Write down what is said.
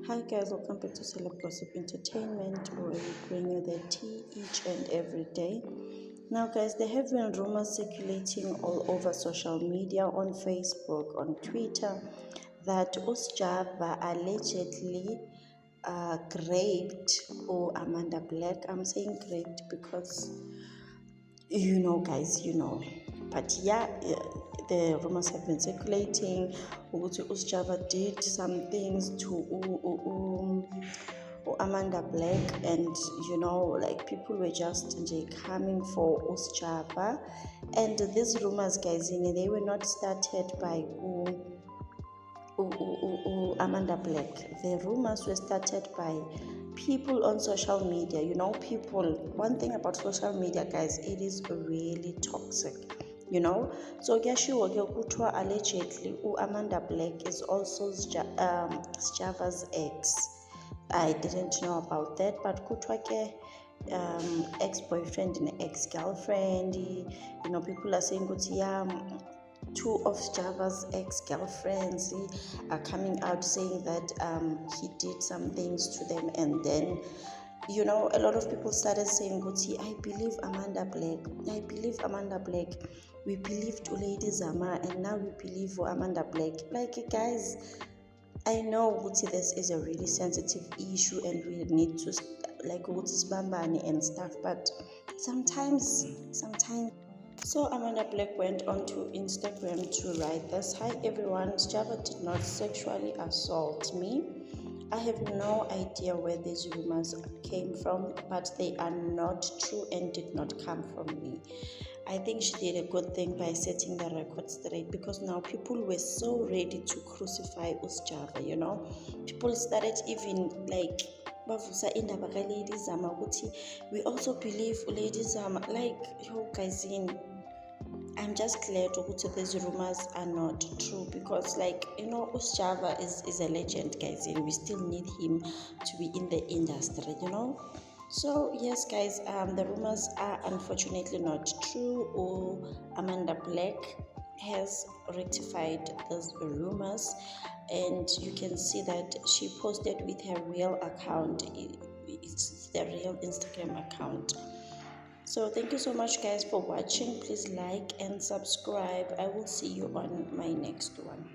Hi guys, welcome back to Celeb Gossip Entertainment, where we bring you the tea each and every day. Now guys, there have been rumors circulating all over social media, on Facebook, on Twitter, that Usjava allegedly raped Amanda Black. I'm saying raped because guys, but the rumors have been circulating ukuthi Usjava did some things to Amanda Black, and like people were just coming for Usjava. And these rumors, guys, they were not started by Amanda Black. The rumors were started by people on social media. People, one thing about social media, guys, it is really toxic. So kuyashiwo ke kuthiwa allegedly Amanda Black is also Sjava's ex. I didn't know about that, but kuthiwa ke ex-boyfriend and ex-girlfriend. People are saying ukuthi two of Java's ex-girlfriends are coming out saying that he did some things to them, and then a lot of people started saying, I believe Amanda Black. We believed Lady Zama, and now we believe Amanda Black. Like, guys, I know this is a really sensitive issue and we need to Bambani and stuff, but sometimes. So Amanda Black went onto Instagram to write this: "Hi everyone, Sjava did not sexually assault me. I have no idea where these rumors came from, but they are not true and did not come from me." I think she did a good thing by setting the record straight, because now people were so ready to crucify Usjava. People started even like bavusa indaba ka-Lady Zama ukuthi we also believe Lady Zama. Like, guys, I'm just glad that these rumors are not true, because Usjava is a legend, guys, and we still need him to be in the industry. So yes, guys, the rumors are unfortunately not true, or Amanda Black has rectified those rumors, and you can see that she posted with her real account. It's the real Instagram account. So thank you so much, guys, for watching. Please like and subscribe. I will see you on my next one.